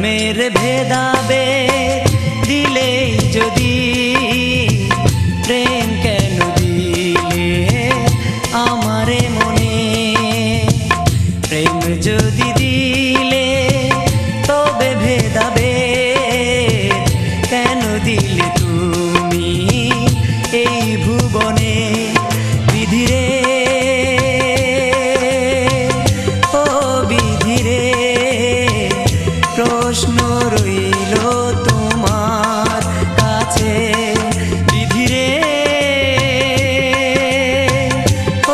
ধর্মের ভেদাভেদ দিলে যদি প্রেম কেন দিলে আমারে মনে, প্রেম যদি দিলে তবে ভেদাভেদ কেন দিলে তুমি এই ভুবনে। বিধিরে ও বিধিরে প্রশ্ন রইল তোমার কাছে। বিধিরে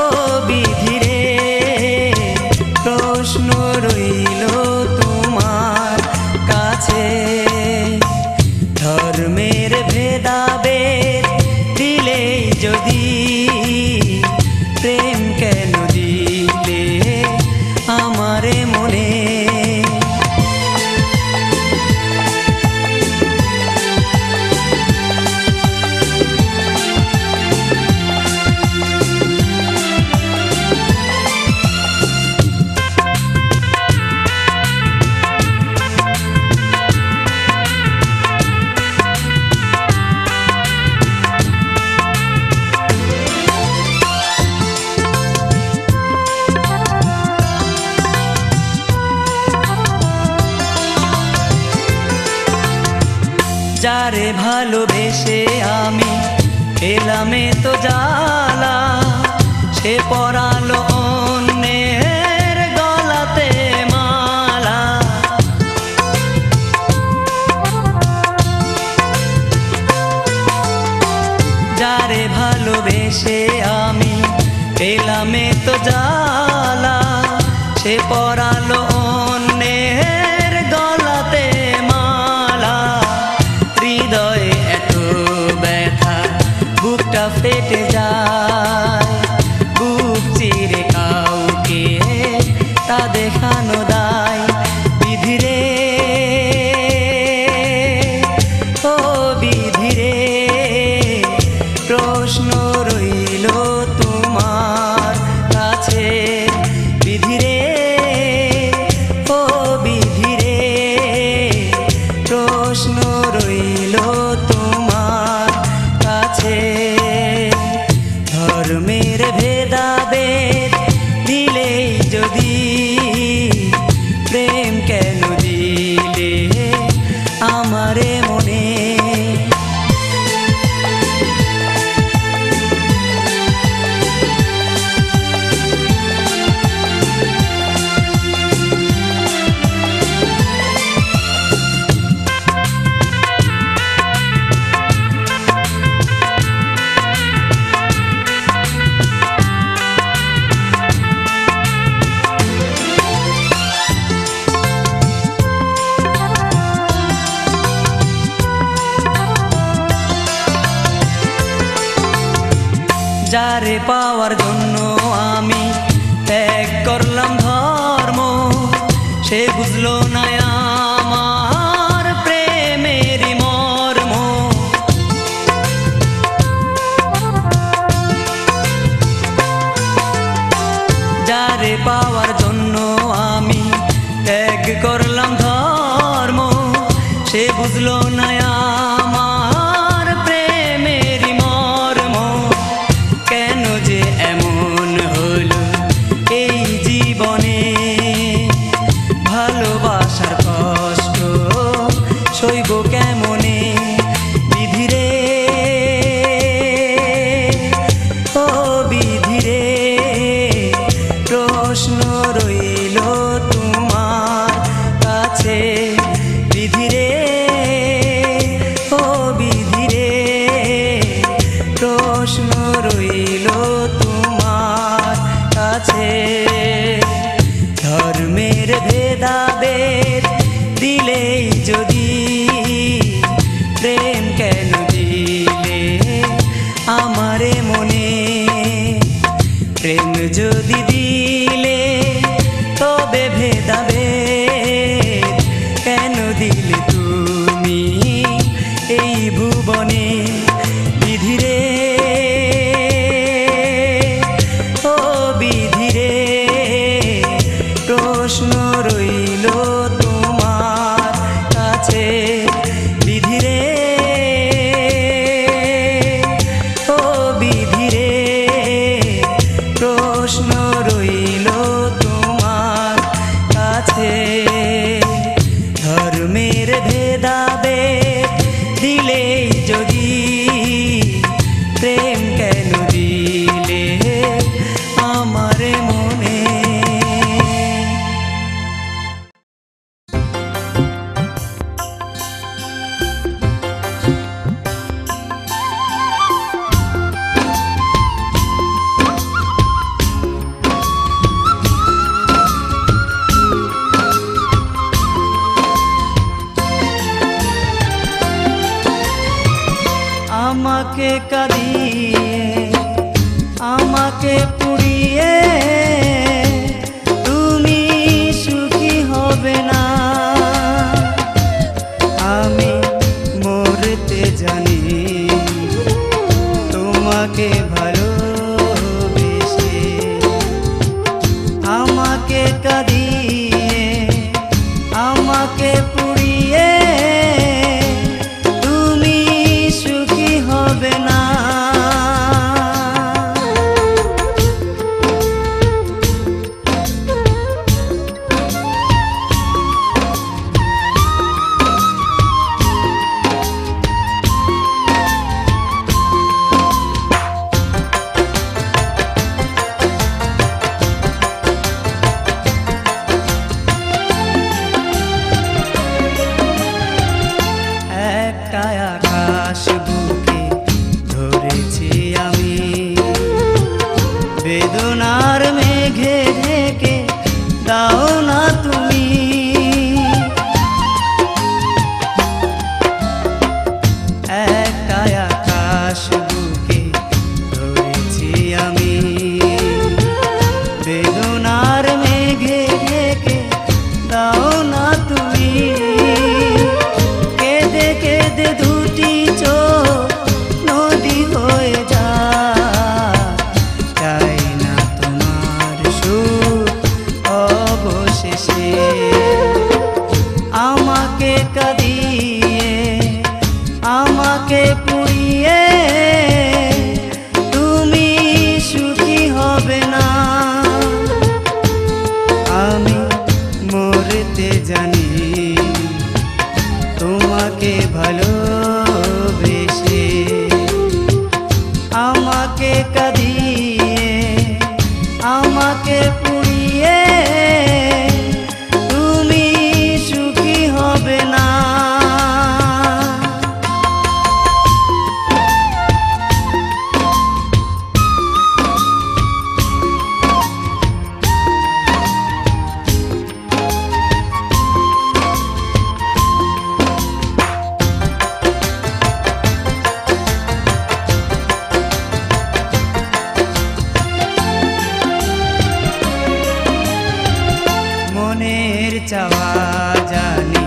ও বিধিরে প্রশ্ন রইল তোমার কাছে। ধর্মের ভেদাভেদ দিলে যদি প্রেম কেন দিলে আমারে মনে। যারে ভালোবেসে আমি পেলামে তো জ্বালা, সে পরালো অন্যের গলাতে মালা। যারে ভালোবেসে আমি পেলামে তো জ্বালা, সে পরালো অন্যের গলাতে মালা। হৃদয়ে এত ব্যথা বুকটা ফেটে যায়, বুক চিরে কাউকে তা দেখানো দায়। বিধিরে ও বিধিরে প্রশ্ন রইল তোমার কাছে। বিধিরে ও বিধিরে প্রশ্ন রইল তোমার কাছে। ধর্মের ভেদাভেদ দিলে যদি প্রেম কেন দিলে আমারে মনে। যারে পাওয়ার জন্য আমি ত্যাগ করলাম ধর্ম, সে বুঝলো না আমার প্রেমেরই মর্ম। যারে পাওয়ার জন্য আমি ত্যাগ করলাম ধর্ম, সে বুঝলো না আমার প্রেমেরই মর্ম। কেন যে এমন হলো এই জীবনে, ভালোবাসার কষ্ট সইব কেমনে। বিধিরে ও বিধিরে প্রশ্ন রইল তোমার কাছে। বিধিরে ও বিধিরে প্রশ্ন রইল তোমার কাছে। ধর্মের ভেদাভেদ দিলে যদি প্রেম কেন দিলে আমারে মনে। প্রেম যদি দিলে তবে ভেদাভেদ কেন দিলে তুমি এই ভুবনে। বিধিরে ও বিধিরে প্রশ্ন রইল। আমাকে কাঁদিয়ে আমাকে পুড়িয়ে তুমি সুখী হবে না। আমি মরতে জানি তোমাকে ভালোবেসে, আমাকে কাঁদিয়ে আমাকে পুড়িয়ে তুমি সুখী হবে না। একটা আকাশ বুকে ধরেছি আমি, বেদনার মেঘে ঢেকে দাও না তুমি। একটা আকাশ বুকে ধরেছি আমি, বেদনার মেঘে ঢেকে দাও না তুমি। কেঁদে কেঁদে দুটি চোখ নদী হয়ে যায়, চাই না তোমার সুখ অবশেষে। আমাকে কাঁদিয়ে আমাকে পুড়িয়ে তুমি সুখী হবে না। আমি মরতে জানি তোমাকে ভালোবেসে, আমাকে কাঁদিয়ে আমাকে পুড়িয়ে তুমি সুখী হবে না। মনের চাওয়া জানি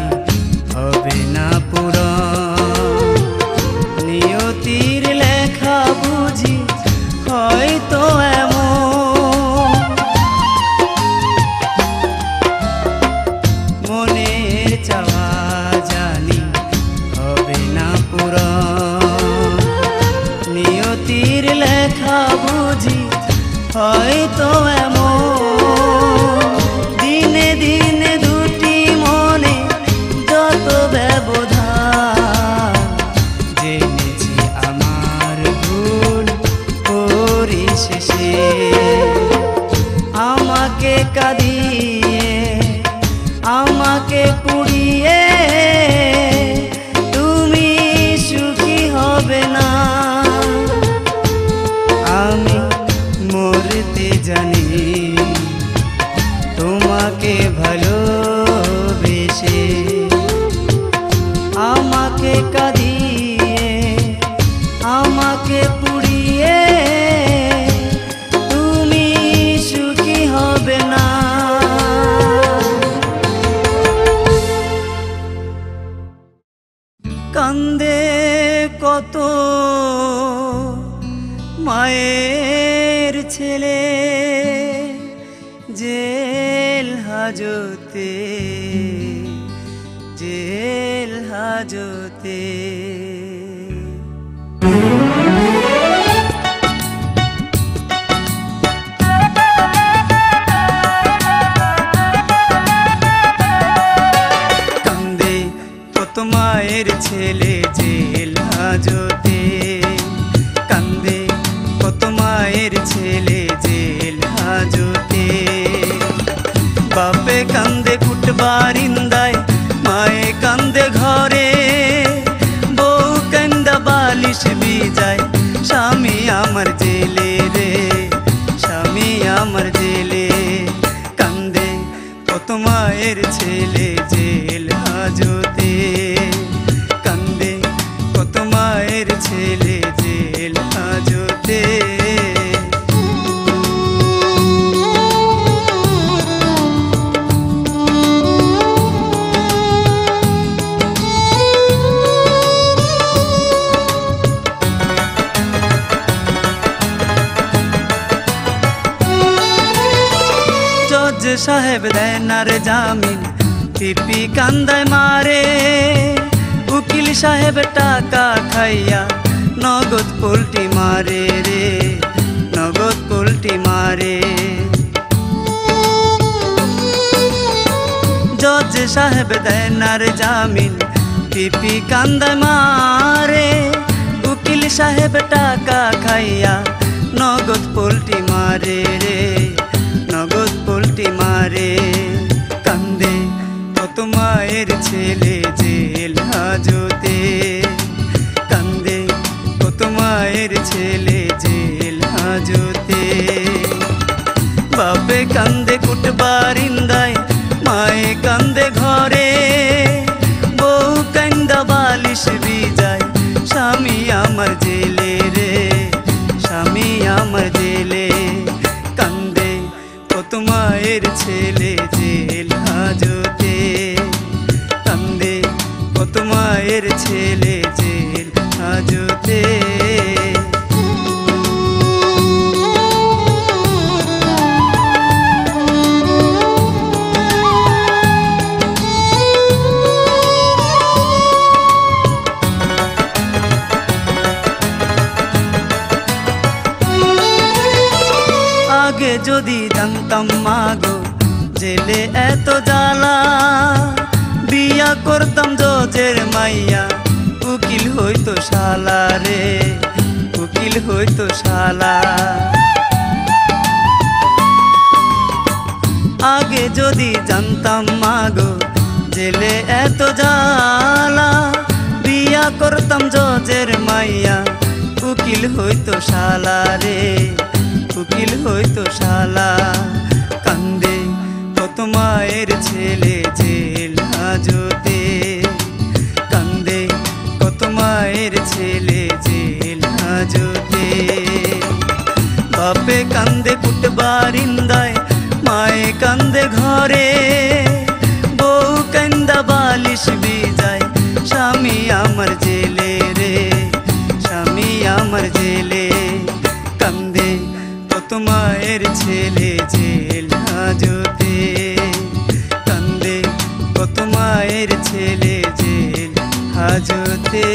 হবে না পূরণ, নিয়তির লেখা বুঝি হয়তো এমন। মনের চাওয়া জানি হবে না পূরণ, নিয়তির লেখা বুঝি হয়তো এমন। দিনে দিনে দুটি মনে যত ব্যবধান, জেনেছি আমার ভুল পরিশেষে। আমাকে কাঁদিয়ে আমাকে পুড়িয়ে তুমি সুখী হবে না। আমি মরতে জানি তোমাকে ভালোবেসে, আমাকে কাঁদিয়ে আমাকে পুড়িয়ে তুমি সুখী হবে না। কান্দে কত মায়ের ছেলে জেল হাজতে, জেল হাজতে। কান্দে কত মায়ের ছেলে জেল হাজতে, কান্দে কত মায়ের ছেলে জেল হাজতে। বাপে কান্দে কুটবারিন্দায়, মায়ে কান্দে ঘরে, বউ কান্দা বালিশ বিজায়, স্বামী আমার জেলে রে, স্বামী আমার জেলে। কান্দে কত মায়ের ছেলে জেল হাজতে, কান্দে কত মায়ের ছেলে জেল সাহেব দেয় না রে জামিন, পিপি কান্দায় মারে। উকিল সাহেব টাকা খাইয়া নগদ পোল্টি মারে রে, নগদ পোল্টি মারে। জজ সাহেব দেয় না রে জামিন, পিপি কান্দায় মারে। উকিল সাহেব টাকা খাইয়া নগদ পোল্টি মারে রে, নগদ পোল্টি মারে। কান্দে কত মায়ের ছেলে জেল হাজতে, কান্দে কত মায়ের ছেলে জেল হাজতে। বাপে কান্দে কুটবারিন্দায়, মায়ে কান্দে ঘরে। বউ কান্দা বালিশ ভিজায়, স্বামী আমার জেলে রে, স্বামী আমার জেলে। কান্দে কত মায়ের ছেলে জেল হাজতে, কান্দে কত মায়ের ছেলে জেল হাজতে। আগে যদি জানতাম মাগো জেলে এত জ্বালা, বিয়া করতাম জজের মাইয়া, উকিল হইতো শালা রে, উকিল হইতো শালা। আগে যদি জানতাম মাগো জেলে এত জ্বালা, বিয়া করতাম জজের মাইয়া, উকিল হইতো শালা রে, উকিল হইতো শালা। কান্দে কত মায়ের ছেলে জেল হাজতে, কান্দে কত মায়ের ছেলে জেল হাজতে। বাপে কান্দে কুটবারিন্দায়, মায়ে কান্দে ঘরে। বউ কান্দা বালিশ ভিজায়, স্বামী আমার জেলে রে, স্বামী আমার জেলে। কান্দে কত মায়ের ছেলে জেল হাজতে, কান্দে কত মায়ের ছেলে জেল হাজতে।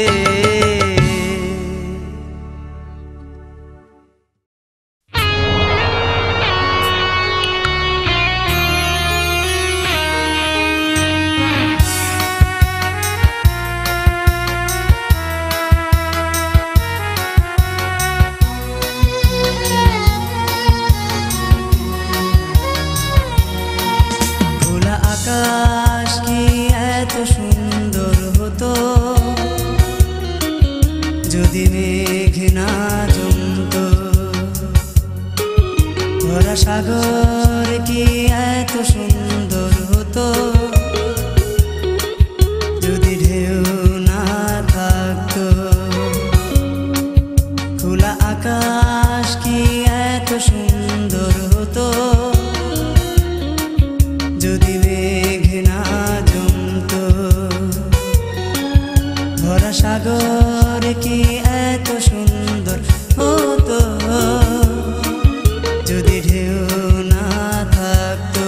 আকাশ কি এত সুন্দর হতো যদি মেঘ না জমতো, ভরা সাগর কি এত সুন্দর হতো যদি ঢেউ না থাকতো, খোলা আকাশ কি এত সুন্দর হতো যদি মেঘ না জমতো, ভরা সাগর কি এত সুন্দর হতো যদি ঢেউ না থাকতো।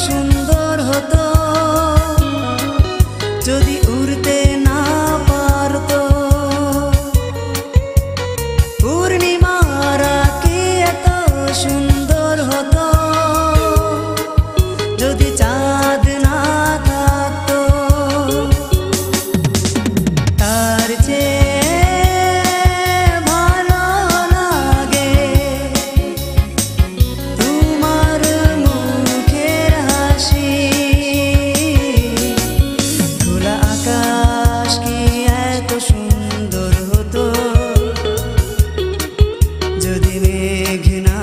সুন্দর হতো যদি উড়তে না পারতো, পূর্ণিমারা কি এত সুন্দর হতো যদি চাঁদ না থাকতো, তার চেয়ে ভালো লাগে তোমার মুখের হাসি। খোলা আকাশ কি এত সুন্দর হতো যদি মেঘ না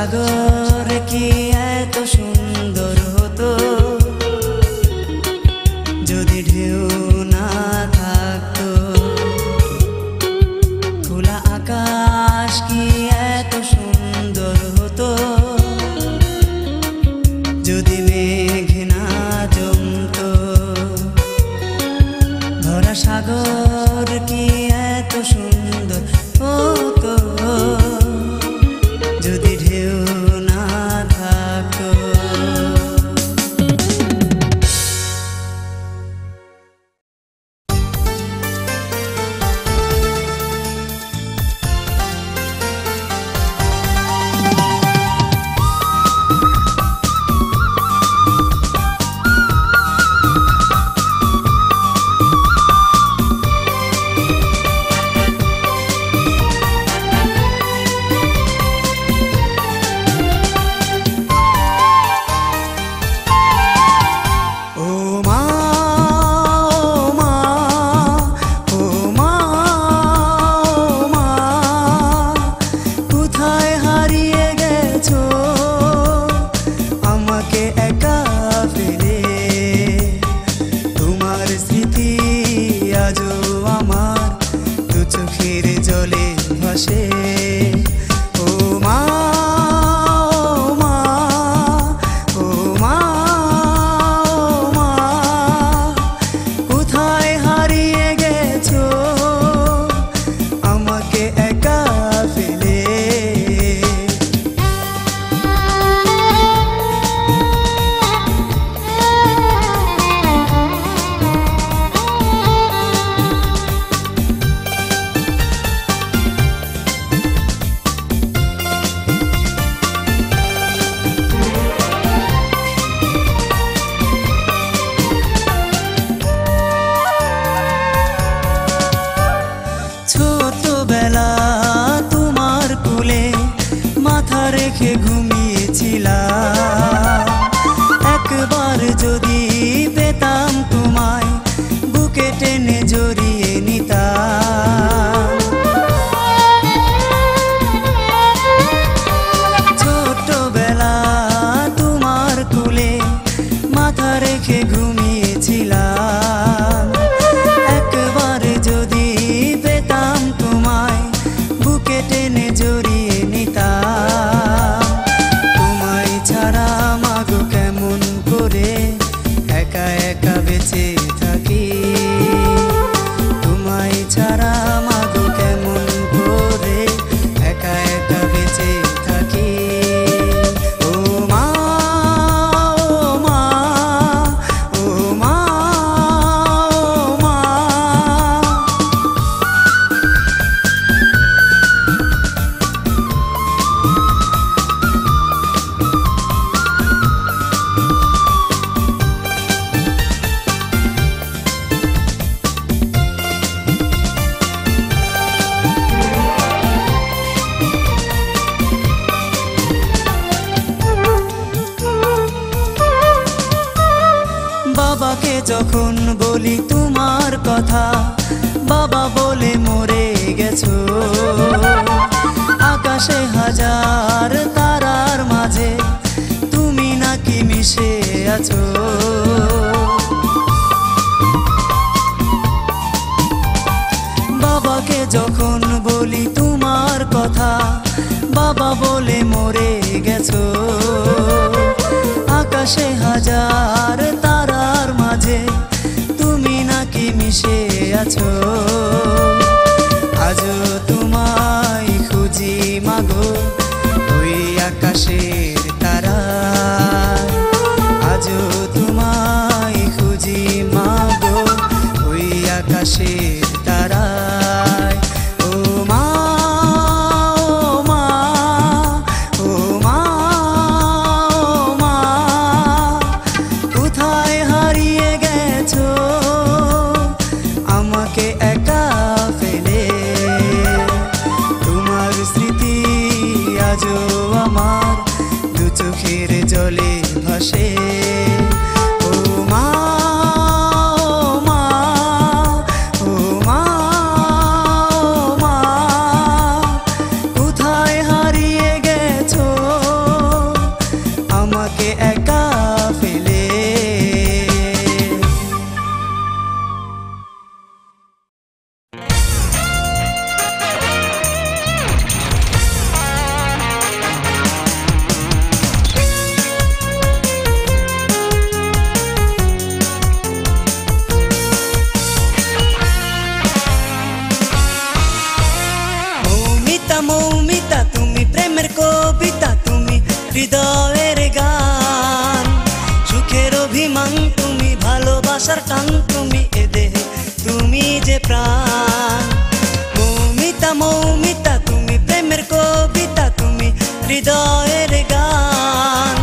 সাগর কি এত সুন্দর হতো যদি ঢেউ না থাকতো খোলা আকাশ কি এত সুন্দর হতো যদি মেঘ না জমতো ভরা সাগর কি এত সুন্দর হতো যদি ঢেউ না থাকতো একবার যদি পেতাম তোমায় বুকে টেনে জড়িয়ে নিতাম ছোটবেলা তোমার কোলে মাথা রেখে ঘুমিয়েছিলাম একবার যদি পেতাম তোমায় বুকে টেনে জড়িয়ে নিতাম তোমায় ছাড়া মাগো কেমন করে একা একা বেঁচে থাকি তোমায় ছাড়া মাগো কেমন করে একা একা বেঁচে থাকি ও মা ও মা ও মা ও মা বাবাকে যখন বলি তোমার কথা বাবা বলে মরে গেছো আকাশে হাজার তারার মাঝে তুমি নাকি মিশে আছো বাবাকে যখন বলি তোমার কথা বাবা বলে মরে গেছো আকাশে হাজার তারার মাঝে তুমি নাকি মিশে আছো আজও তোমায় খুঁজি মাগো ওই আকাশের তারা আজও তোমায় খুঁজি মাগো ওই আকাশের তারা ও মা ও মা ও মা ও মা কোথায় হারিয়ে গেছো আমাকে একা ফেলে তোমার স্মৃতি আজও আমার ভালোবাসার টান তুমি এ দেহে তুমি যে প্রাণ মৌমিতা মৌমিতা তুমি প্রেমের কবিতা তুমি হৃদয়ের গান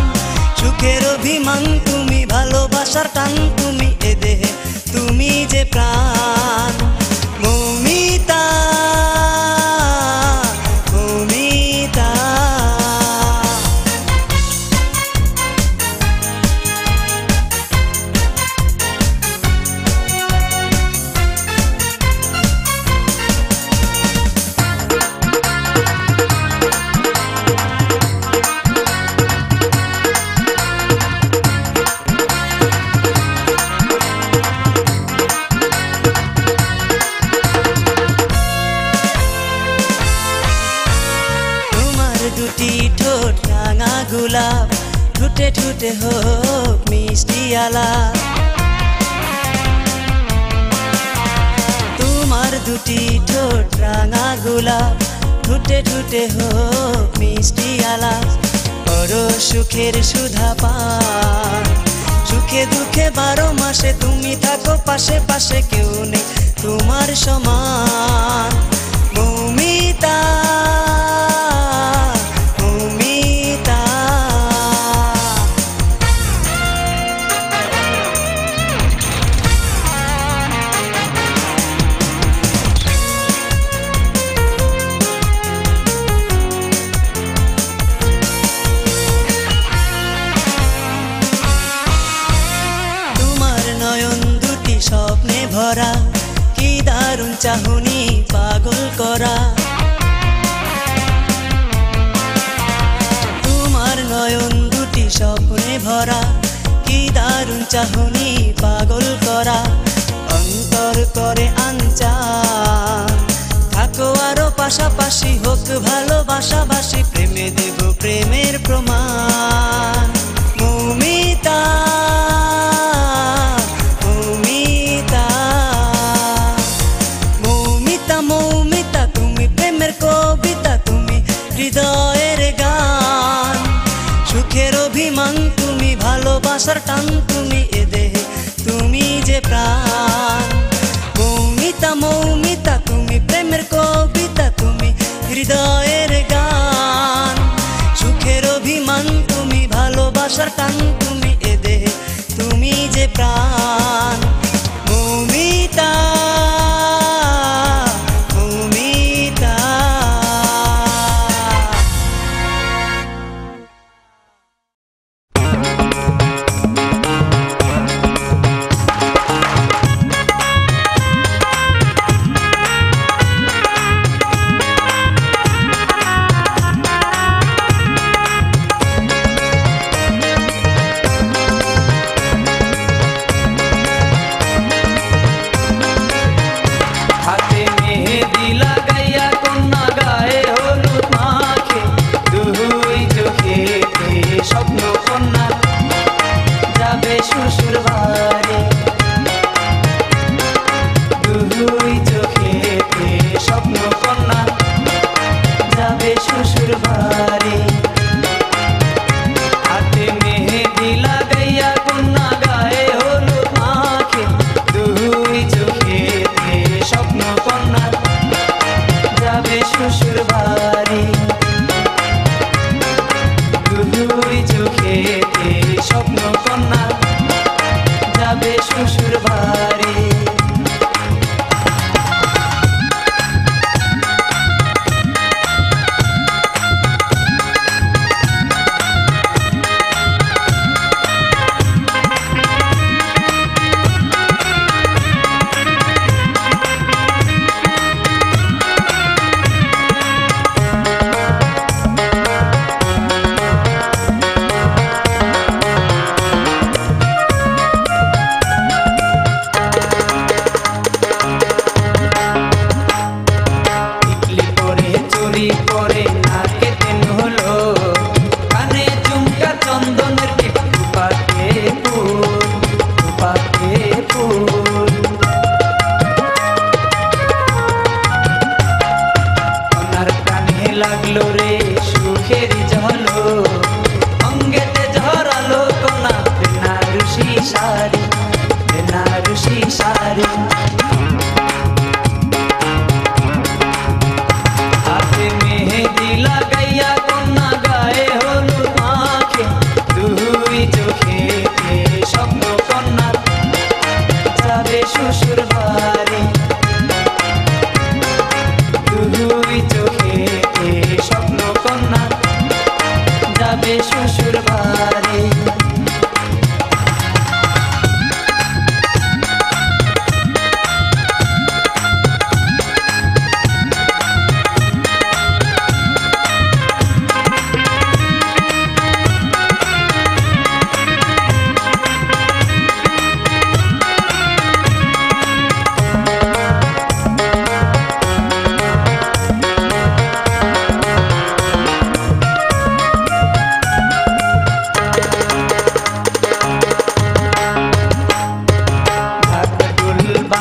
সুখের অভিমান তুমি ভালোবাসার টান তুমি এ দেহে তুমি যে প্রাণ মৌমিতা মৌমিতা দুটি ঠোঁট রাঙা গোলাপ ঠুটে ঠুটে হোক মিষ্টি আলাপ তোমার দুটি ঠোঁট রাঙা গোলাপ ঠুটে ঠুটে হোক মিষ্টি আলাপ বড় সুখের সুধা পান সুখে দুঃখে 12 মাসে তুমি থাকো পাশে পাশে কেউ নেই তোমার সমান মৌমিতা স্বপ্নে ভরা কি দারুণ চাহনি পাগল করা তোমার নয়ন দুটি স্বপ্নে ভরা কি দারুণ চাহনি পাগল করা অন্তর করে আনচান থাকো আরো পাশাপাশি হোক ভালোবাসাবাসি প্রেমে দেব প্রেমের প্রমাণ মৌমিতা মৌমিতা তুমি প্রেমের কবিতা তুমি হৃদয়ের গান সুখের অভিমান তুমি ভালোবাসার টান তুমি এ দেহে তুমি যে প্রাণ মৌমিতা মৌমিতা তুমি প্রেমের কবিতা তুমি হৃদয়ের গান সুখের অভিমান তুমি ভালোবাসার টান তুমি এ দেহে তুমি যে প্রাণ মৌমিতা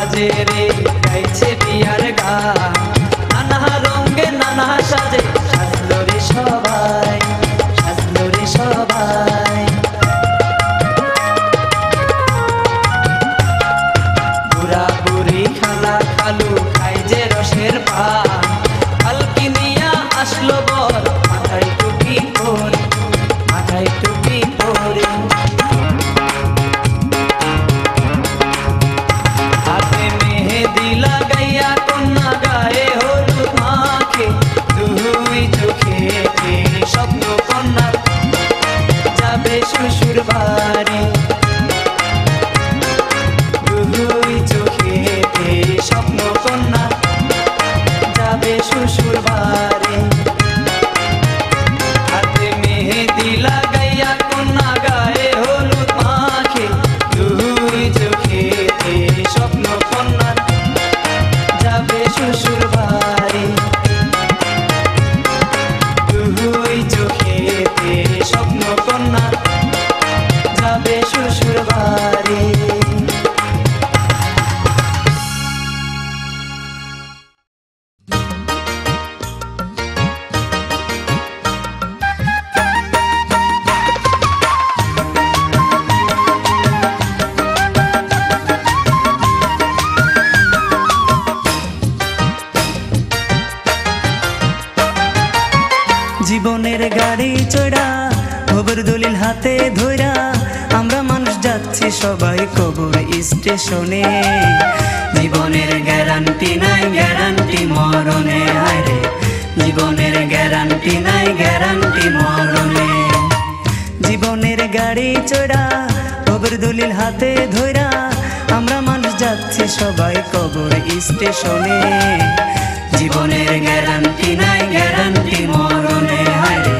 বাজে রে গাইছে বিয়ার গান নানা রঙে নানা সাজে সাজলো রে সবাই সাজলো রে সবাই বুড়া বুড়ি খালা খালু খাই যে রসের পান পালকি নিয়া আসলো বর মাথায় টুপি পরে মাথায় টুপি পরে হাতে মেহেদি লাগাইয়া কন্যা গায়ে হলুদ মাখে দুই চোখে স্বপ্ন কন্যা যাবে শ্বশুর বাড়ি দুই চোখে স্বপ্ন কন্যা যাবে শ্বশুর বাড়ি হাতে মেহেদি লাগাইয়া কন্যা গায়ে হলুদ মাখে দুই চোখে স্বপ্ন কন্যা যাবে শ্বশুর বাড়ি দুই চোখে স্বপ্ন কন্যা যাবে শ্বশুর বাড়ি জীবনের গাড়ি চড়া খবর দলিল হাতে ধইরা আমরা মানুষ যাচ্ছি সবাই কবর স্টেশনে জীবনের গ্যারান্টি নাই গ্যারান্টি মরণে হায়রে জীবনের গ্যারান্টি নাই গ্যারান্টি মরণে জীবনের গাড়ি চড়া খবর দলিল হাতে ধইরা আমরা মানুষ যাচ্ছি সবাই কবর স্টেশনে জীবনের গ্যারান্টি নাই গ্যারান্টি মরণে হায়রে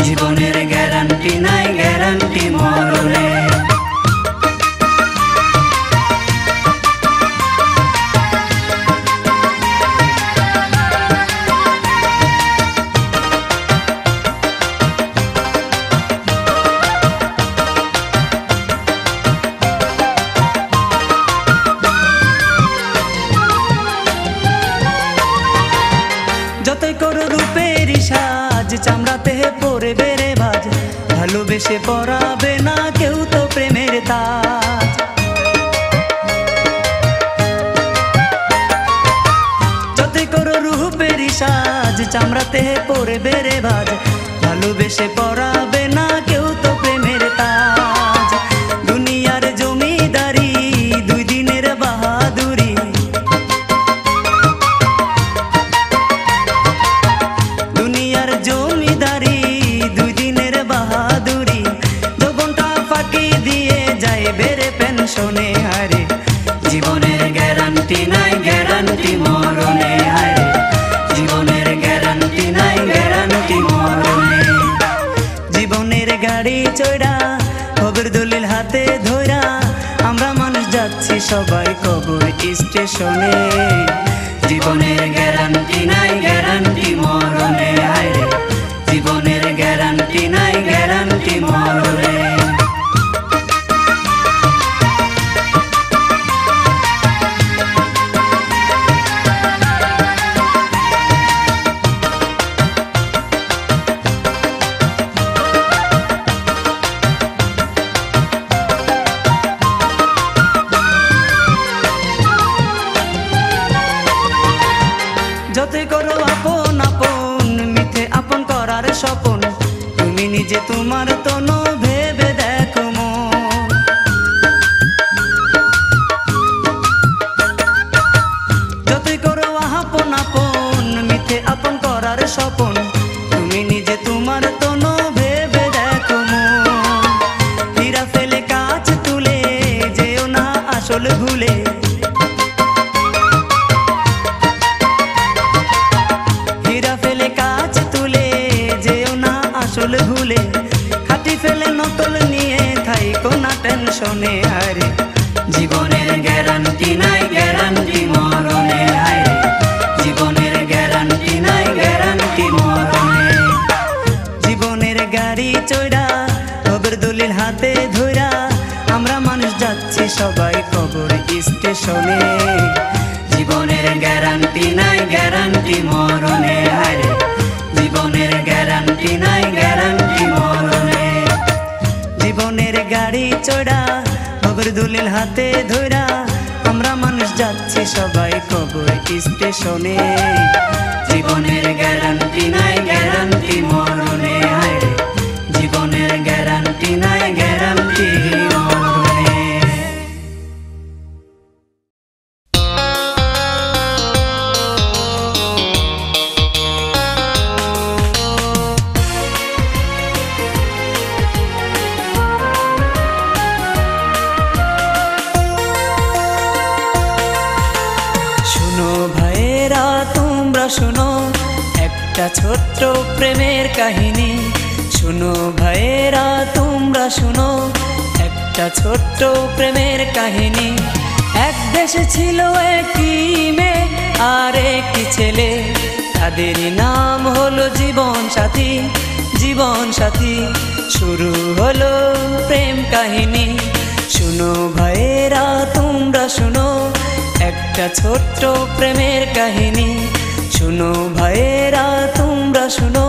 জীবনের গ্যারান্টি নাই গ্যারান্টি মরণে যতই করো রূপের সাজ চামড়াতে পরে বেড়ে ভাজ ভালোবেসে পরাবে না কেউ তো প্রেমের তাজ যতই করো রূপের সাজ চামড়াতে পরে বেড়ে ভাজ ভালোবেসে পরাবে না কেউ তো প্রেমের তাজ দুনিয়ার জমিদারি দুই দিনের বাহাদুরি দুনিয়ার জমিদারি দুই দিনের বাহাদুরি যৌবনটা ফাঁকি দিয়ে যায় বেড়ে পেনশনে হারে জীবনের গ্যারান্টি নাই গ্যারান্টি মরণে হারে জীবনের গ্যারান্টি নাই গ্যারান্টি মরণে জীবনের গাড়ি চড়া খবর দলিল হাতে ধরা আমরা মানুষ যাচ্ছি সবাই কবর স্টেশনে জীবনের গ্যারান্টি নাই গ্যারান্টি মরণে হায়রে জীবনের গ্যারান্টি নাই গ্যারান্টি মরণে যতই করো আপন আপন মিথ্যে আপন করার স্বপন তুমি নিজে তোমার তনু ভেবে দেখো মন যতই করো আপন আপন মিথ্যে আপন করার স্বপন তুমি নিজে তোমার তনু ভেবে দেখো মন হীরা ফেলে কাঁচ তুলে যেও না আসল ভুলে ভুলে খাটি ফেলে নকল নিয়ে থাইকো না টেনশনে হারে জীবনের গ্যারান্টি নাই গ্যারান্টি মরণে হারে জীবনের গ্যারান্টি নাই গ্যারান্টি মরণে জীবনের গাড়ি চড়া খবর দলিল হাতে ধরা আমরা মানুষ যাচ্ছি সবাই কবর স্টেশন স্টেশনে জীবনের গ্যারান্টি নাই গ্যারান্টি মরণে হারে জীবনের গ্যারান্টি নাই গ্যারান্টি মরণে জীবনের গাড়ি চড়া খবর দলিল হাতে ধরা আমরা মানুষ যাচ্ছি সবাই কবর স্টেশনে জীবনের গ্যারান্টি নাই গ্যারান্টি মরণে হারে জীবনের গ্যারান্টি নাই গ্যারান্টি মরণে শোনো একটা ছোট্ট প্রেমের কাহিনী শোনো ভাইয়েরা তোমরা শোনো একটা ছোট্ট প্রেমের কাহিনী এক দেশে ছিল একটি মেয়ে আর একটি ছেলে তাদেরই নাম হলো জীবন সাথী জীবন সাথী শুরু হলো প্রেম কাহিনী শোনো ভাইয়েরা তোমরা শোনো একটা ছোট্ট প্রেমের কাহিনী শোনো ভাইয়েরা তোমরা শোনো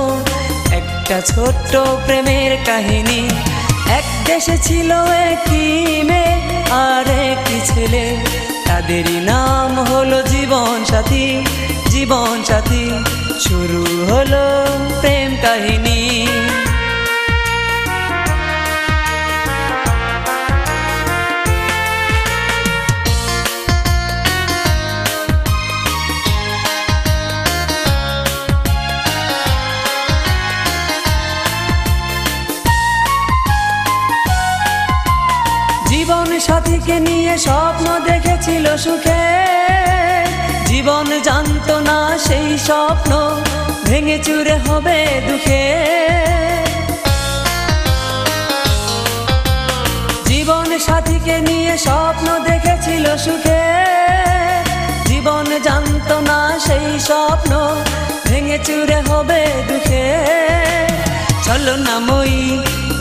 একটা ছোট্ট প্রেমের কাহিনী এক দেশে ছিল একটি মেয়ে আর একটি ছেলে তাদেরই নাম হলো জীবন সাথী জীবন সাথী শুরু হলো প্রেম কাহিনী সাথীকে নিয়ে স্বপ্ন দেখেছিল সুখে জীবন জানতো না সেই স্বপ্ন ভেঙে চুরে হবে দুঃখে জীবন সাথীকে নিয়ে স্বপ্ন দেখেছিল সুখে জীবন জানতো না সেই স্বপ্ন ভেঙে চুরে হবে দুঃখে চলো না মই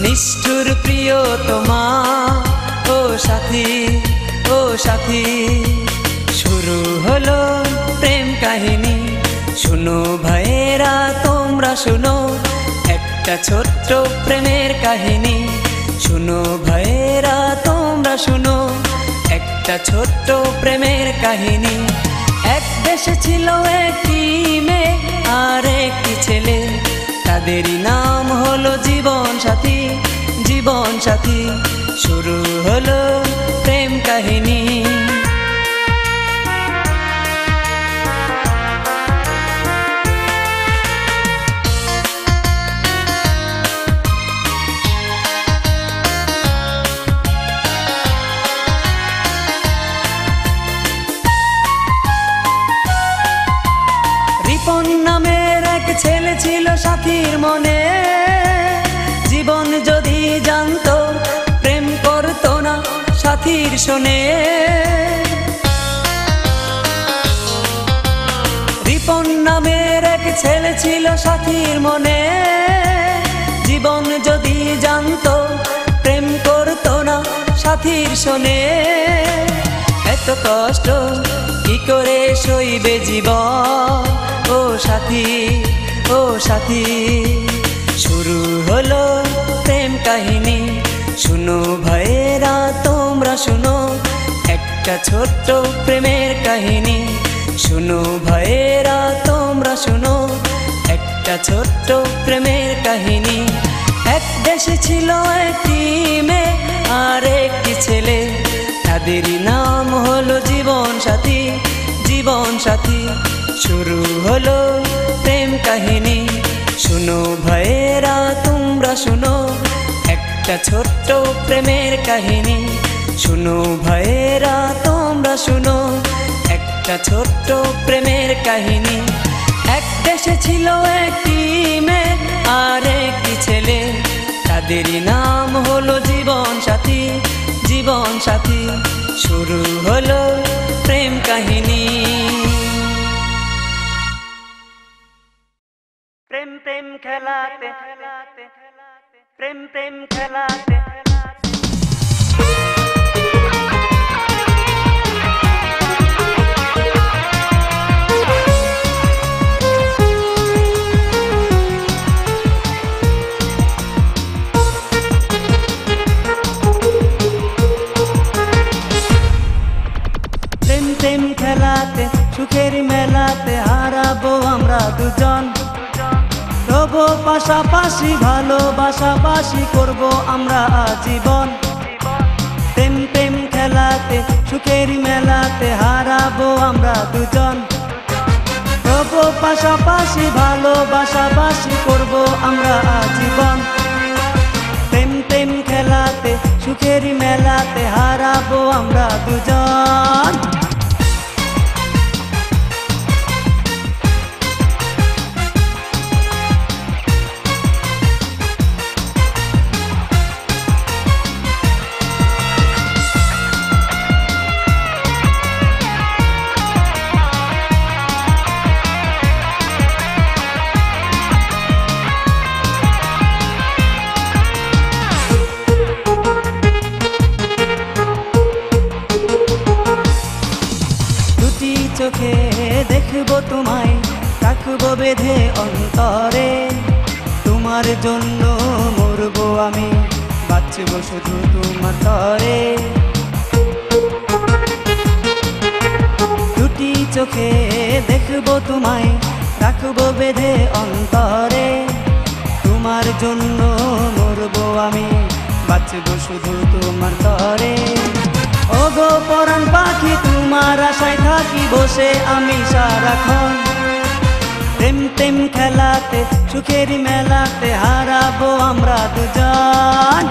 নিষ্ঠুর প্রিয় তোমা ও সাথী শুরু হলো প্রেম কাহিনী শুনো ভাইয়েরা তোমরা শুনো একটা ছোট্ট প্রেমের কাহিনী শুনো ভাইয়েরা তোমরা শুনো একটা ছোট্ট প্রেমের কাহিনী এক দেশে ছিল একটি মেয়ে আর একটি ছেলে তাদেরই নাম হলো জীবন সাথী জীবন সাথী শুরু হলো প্রেম কাহিনী রিপন নামের এক ছেলে ছিল সাথীর মনে জীবন যদি জানতো প্রেম করতো না সাথীর শোনে রিপন নামের এক ছেলে ছিল সাথীর মনে জীবন যদি জানতো প্রেম করতো না সাথীর শোনে এত কষ্ট কি করে সইবে জীবন ও সাথী শুরু হলো প্রেম কাহিনী শুনো ভাইয়েরা তোমরা শুনো একটা ছোট্ট প্রেমের কাহিনী শুনো ভাইয়েরা তোমরা শুনো একটা ছোট্ট প্রেমের কাহিনী এক দেশে ছিল একটি মেয়ে আর একটি ছেলে তাদেরই নাম হলো জীবন সাথী জীবন সাথী শুরু হলো প্রেম কাহিনী শুনো ভাইয়েরা তোমরা শুনো একটা ছোট্ট প্রেমের কাহিনী শুনো ভাইয়েরা তোমরা শুনো একটা ছোট্ট প্রেমের কাহিনী এক দেশে ছিল একটি মেয়ে আর একটি ছেলে তাদেরই নাম হলো জীবন সাথী জীবন সাথী শুরু হলো প্রেম কাহিনী প্রেম প্রেম খেলাতে প্রেম প্রেম খেলাতে খেলাতে সুখের মেলাতে হারাবো আমরা দুজন। রবো পাশাপাশি ভালোবাসাবাসি করবো আমরা আজীবন। প্রেম প্রেম খেলাতে সুখের মেলাতে হারাবো আমরা দুজন। রবো পাশাপাশি ভালোবাসাবাসি করবো আমরা আজীবন। প্রেম প্রেম খেলাতে সুখের মেলাতে হারাবো আমরা দুজন। চোখে দেখবো তোমায়, রাখবো বেঁধে অন্তরে। তোমার জন্য মরবো আমি, বাঁচবো শুধু তোমার তরে। দুটি চোখে দেখবো তোমায়, রাখবো বেঁধে অন্তরে। তোমার জন্য মরবো আমি, বাঁচবো শুধু তোমার তরে। ওগো পরাণ পাখি তোমার আশায় থাকি বসে আমি সারাক্ষণ। প্রেম প্রেম খেলাতে সুখের মেলাতে হারাবো আমরা দুজন।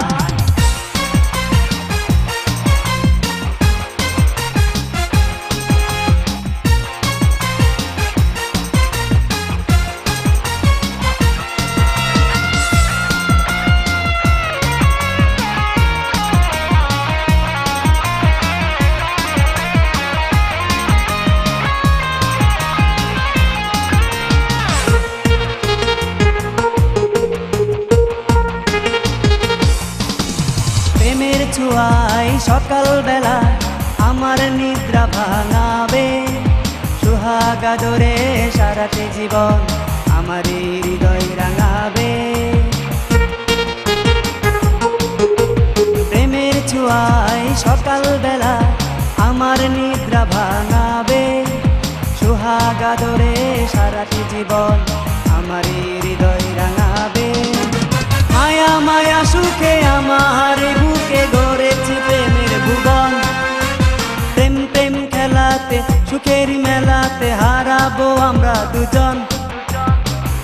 প্রেমের ছোঁয়ায় সকাল বেলা আমার নিদ্রা ভাঙাবে। সুহাগা ধরে সারাটি জীবন আমার হৃদয় রাঙাবে। প্রেমের ছোঁয়ায় সকাল বেলা আমার নিদ্রা ভাঙাবে। সুহাগা ধরে সারাটি জীবন আমার হৃদয় রাঙাবে। মায়া মায়া সুখে আমার বুকে গড়েছি প্রেমের ভুবন। প্রেম প্রেম খেলাতে সুখের মেলাতে হারাবো আমরা দুজন।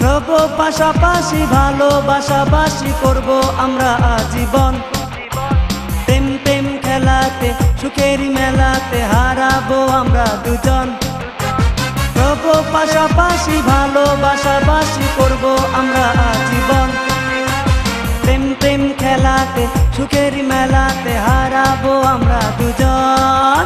রবো পাশাপাশি ভালোবাসাবাসি করবো আমরা আজীবন। প্রেম প্রেম খেলাতে সুখের মেলাতে হারাবো আমরা দুজন। রবো পাশাপাশি ভালোবাসাবাসি করবো আমরা আজীবন। প্রেম প্রেম খেলাতে সুখের মেলাতে হারাবো আমরা দুজন।